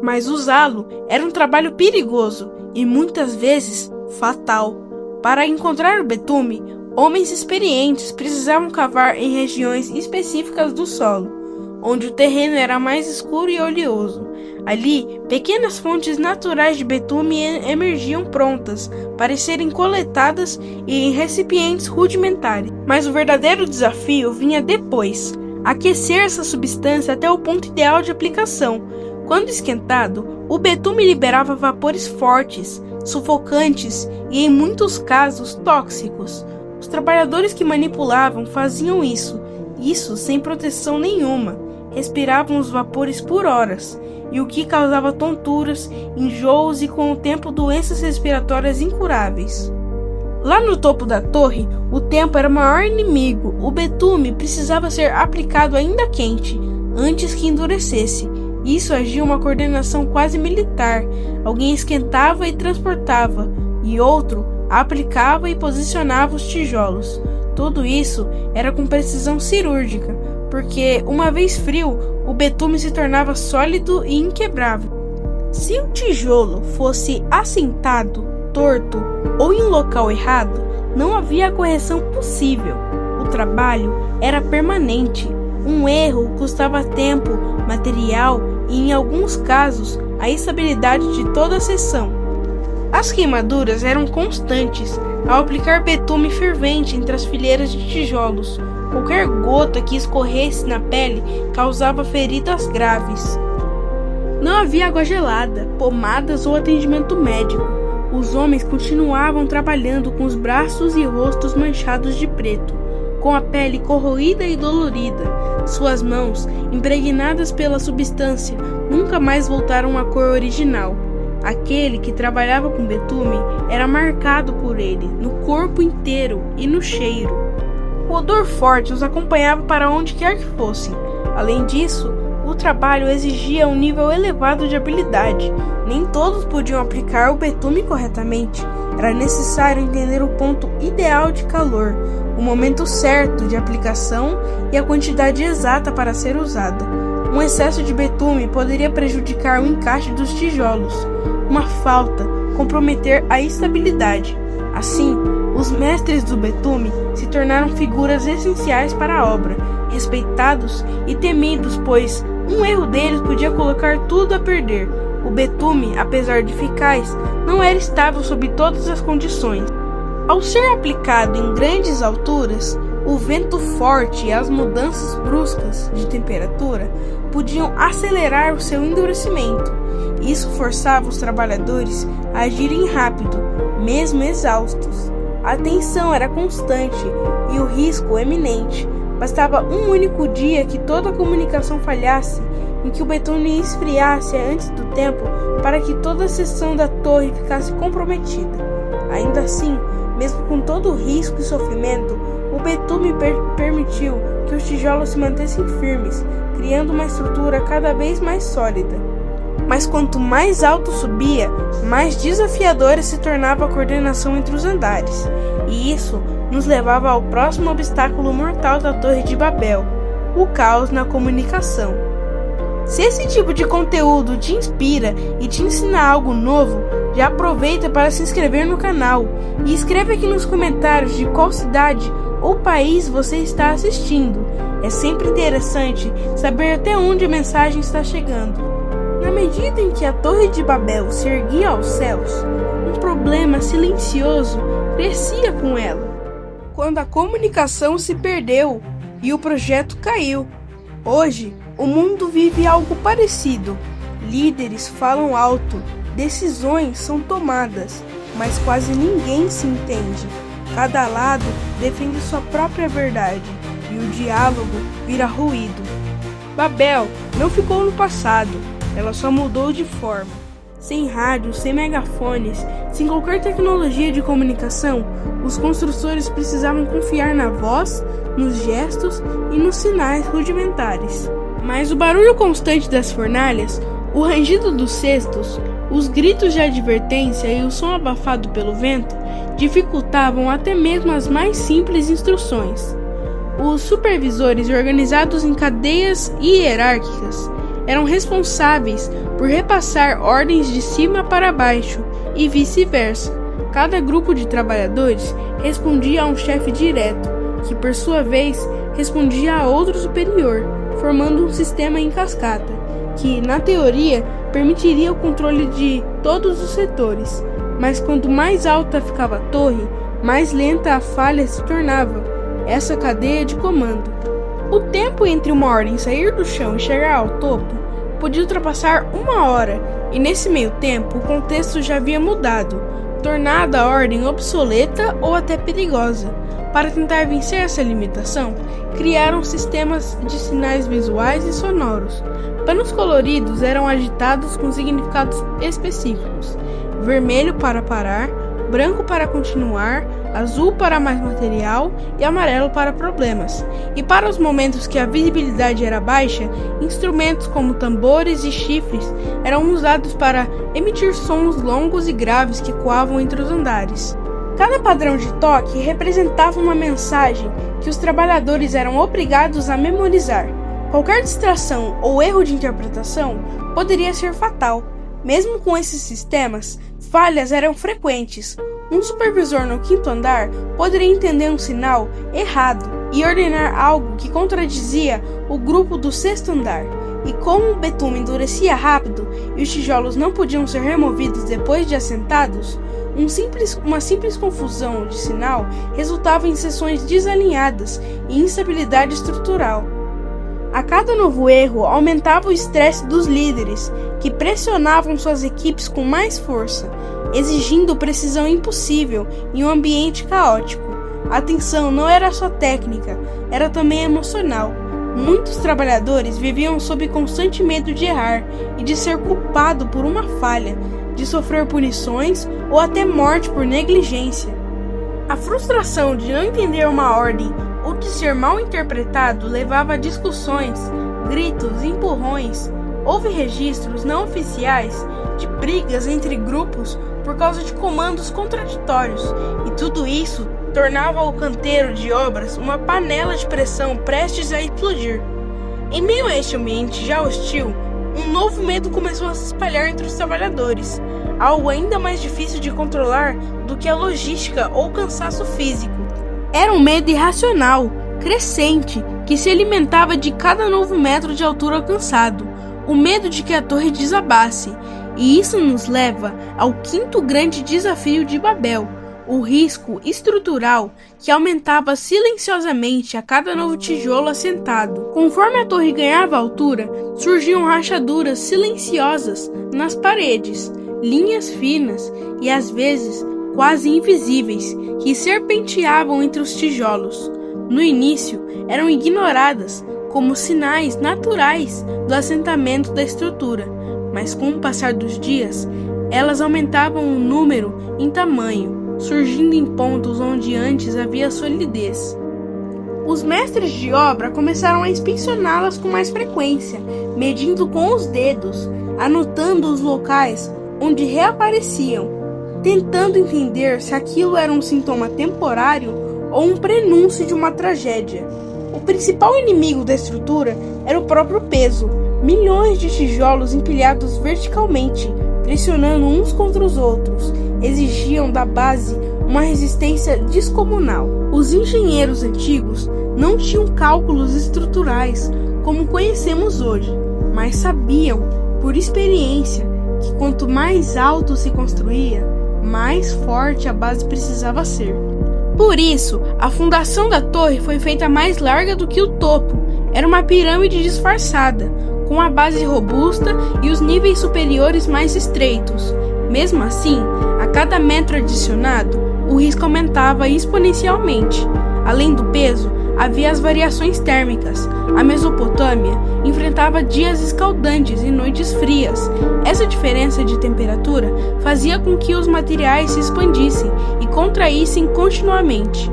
Mas usá-lo era um trabalho perigoso e muitas vezes fatal. Para encontrar o betume, homens experientes precisavam cavar em regiões específicas do solo, onde o terreno era mais escuro e oleoso. Ali, pequenas fontes naturais de betume emergiam prontas para serem coletadas e em recipientes rudimentares. Mas o verdadeiro desafio vinha depois: aquecer essa substância até o ponto ideal de aplicação. Quando esquentado, o betume liberava vapores fortes, sufocantes e, em muitos casos, tóxicos. Os trabalhadores que manipulavam faziam isso sem proteção nenhuma. Respiravam os vapores por horas, e o que causava tonturas, enjoos e, com o tempo, doenças respiratórias incuráveis. Lá no topo da torre, o tempo era o maior inimigo. O betume precisava ser aplicado ainda quente, antes que endurecesse. Isso agia uma coordenação quase militar. Alguém esquentava e transportava, e outro aplicava e posicionava os tijolos. Tudo isso era com precisão cirúrgica, porque, uma vez frio, o betume se tornava sólido e inquebrável. Se o tijolo fosse assentado, torto ou em local errado, não havia correção possível. O trabalho era permanente. Um erro custava tempo, material e, em alguns casos, a estabilidade de toda a seção. As queimaduras eram constantes ao aplicar betume fervente entre as fileiras de tijolos. Qualquer gota que escorresse na pele causava feridas graves. Não havia água gelada, pomadas ou atendimento médico. Os homens continuavam trabalhando com os braços e rostos manchados de preto, com a pele corroída e dolorida. Suas mãos, impregnadas pela substância, nunca mais voltaram à cor original. Aquele que trabalhava com betume era marcado por ele, no corpo inteiro e no cheiro. O odor forte os acompanhava para onde quer que fossem. Além disso, o trabalho exigia um nível elevado de habilidade. Nem todos podiam aplicar o betume corretamente. Era necessário entender o ponto ideal de calor, o momento certo de aplicação e a quantidade exata para ser usada. Um excesso de betume poderia prejudicar o encaixe dos tijolos. Uma falta comprometer a estabilidade. Assim, os mestres do betume se tornaram figuras essenciais para a obra, respeitados e temidos, pois um erro deles podia colocar tudo a perder. O betume, apesar de eficaz, não era estável sob todas as condições. Ao ser aplicado em grandes alturas, o vento forte e as mudanças bruscas de temperatura podiam acelerar o seu endurecimento. Isso forçava os trabalhadores a agirem rápido, mesmo exaustos. A tensão era constante e o risco eminente. Bastava um único dia que toda a comunicação falhasse, em que o betume esfriasse antes do tempo, para que toda a seção da torre ficasse comprometida. Ainda assim, mesmo com todo o risco e sofrimento, o betume permitiu que os tijolos se mantessem firmes, criando uma estrutura cada vez mais sólida. Mas quanto mais alto subia, mais desafiadora se tornava a coordenação entre os andares. E isso nos levava ao próximo obstáculo mortal da Torre de Babel: o caos na comunicação. Se esse tipo de conteúdo te inspira e te ensina algo novo, já aproveita para se inscrever no canal e escreve aqui nos comentários de qual cidade ou país você está assistindo. É sempre interessante saber até onde a mensagem está chegando. Na medida em que a Torre de Babel se erguia aos céus, um problema silencioso crescia com ela. Quando a comunicação se perdeu e o projeto caiu. Hoje, o mundo vive algo parecido. Líderes falam alto, decisões são tomadas, mas quase ninguém se entende. Cada lado defende sua própria verdade e o diálogo vira ruído. Babel não ficou no passado, ela só mudou de forma. Sem rádios, sem megafones, sem qualquer tecnologia de comunicação, os construtores precisavam confiar na voz, nos gestos e nos sinais rudimentares. Mas o barulho constante das fornalhas, o rangido dos cestos, os gritos de advertência e o som abafado pelo vento dificultavam até mesmo as mais simples instruções. Os supervisores, organizados em cadeias hierárquicas, eram responsáveis por repassar ordens de cima para baixo e vice-versa. Cada grupo de trabalhadores respondia a um chefe direto, que por sua vez respondia a outro superior, formando um sistema em cascata, que, na teoria, permitiria o controle de todos os setores. Mas quanto mais alta ficava a torre, mais lenta a falha se tornava essa cadeia de comando. O tempo entre uma ordem sair do chão e chegar ao topo podia ultrapassar 1 hora, e nesse meio tempo o contexto já havia mudado, tornando a ordem obsoleta ou até perigosa. Para tentar vencer essa limitação, criaram sistemas de sinais visuais e sonoros. Panos coloridos eram agitados com significados específicos: vermelho para parar, branco para continuar, azul para mais material e amarelo para problemas. E para os momentos que a visibilidade era baixa, instrumentos como tambores e chifres eram usados para emitir sons longos e graves que ecoavam entre os andares. Cada padrão de toque representava uma mensagem que os trabalhadores eram obrigados a memorizar. Qualquer distração ou erro de interpretação poderia ser fatal. Mesmo com esses sistemas, falhas eram frequentes. Um supervisor no 5º andar poderia entender um sinal errado e ordenar algo que contradizia o grupo do 6º andar. E como o betume endurecia rápido e os tijolos não podiam ser removidos depois de assentados, uma simples confusão de sinal resultava em seções desalinhadas e instabilidade estrutural. A cada novo erro aumentava o estresse dos líderes, que pressionavam suas equipes com mais força, exigindo precisão impossível em um ambiente caótico. A tensão não era só técnica, era também emocional. Muitos trabalhadores viviam sob constante medo de errar e de ser culpado por uma falha, de sofrer punições ou até morte por negligência. A frustração de não entender uma ordem ou de ser mal interpretado levava a discussões, gritos e empurrões. Houve registros não oficiais de brigas entre grupos por causa de comandos contraditórios, e tudo isso tornava o canteiro de obras uma panela de pressão prestes a explodir. Em meio a este ambiente já hostil, um novo medo começou a se espalhar entre os trabalhadores, algo ainda mais difícil de controlar do que a logística ou o cansaço físico. Era um medo irracional, crescente, que se alimentava de cada novo metro de altura alcançado, o medo de que a torre desabasse. E isso nos leva ao 5º grande desafio de Babel, o risco estrutural que aumentava silenciosamente a cada novo tijolo assentado. Conforme a torre ganhava altura, surgiam rachaduras silenciosas nas paredes, linhas finas e às vezes quase invisíveis que serpenteavam entre os tijolos. No início, eram ignoradas como sinais naturais do assentamento da estrutura, mas com o passar dos dias, elas aumentavam o número em tamanho, surgindo em pontos onde antes havia solidez. Os mestres de obra começaram a inspecioná-las com mais frequência, medindo com os dedos, anotando os locais onde reapareciam, tentando entender se aquilo era um sintoma temporário ou um prenúncio de uma tragédia. O principal inimigo da estrutura era o próprio peso. Milhões de tijolos empilhados verticalmente, pressionando uns contra os outros, exigiam da base uma resistência descomunal. Os engenheiros antigos não tinham cálculos estruturais como conhecemos hoje, mas sabiam, por experiência, que quanto mais alto se construía, mais forte a base precisava ser. Por isso, a fundação da torre foi feita mais larga do que o topo. Era uma pirâmide disfarçada, com a base robusta e os níveis superiores mais estreitos. Mesmo assim, a cada metro adicionado, o risco aumentava exponencialmente. Além do peso, havia as variações térmicas. A Mesopotâmia enfrentava dias escaldantes e noites frias. Essa diferença de temperatura fazia com que os materiais se expandissem e contraíssem continuamente.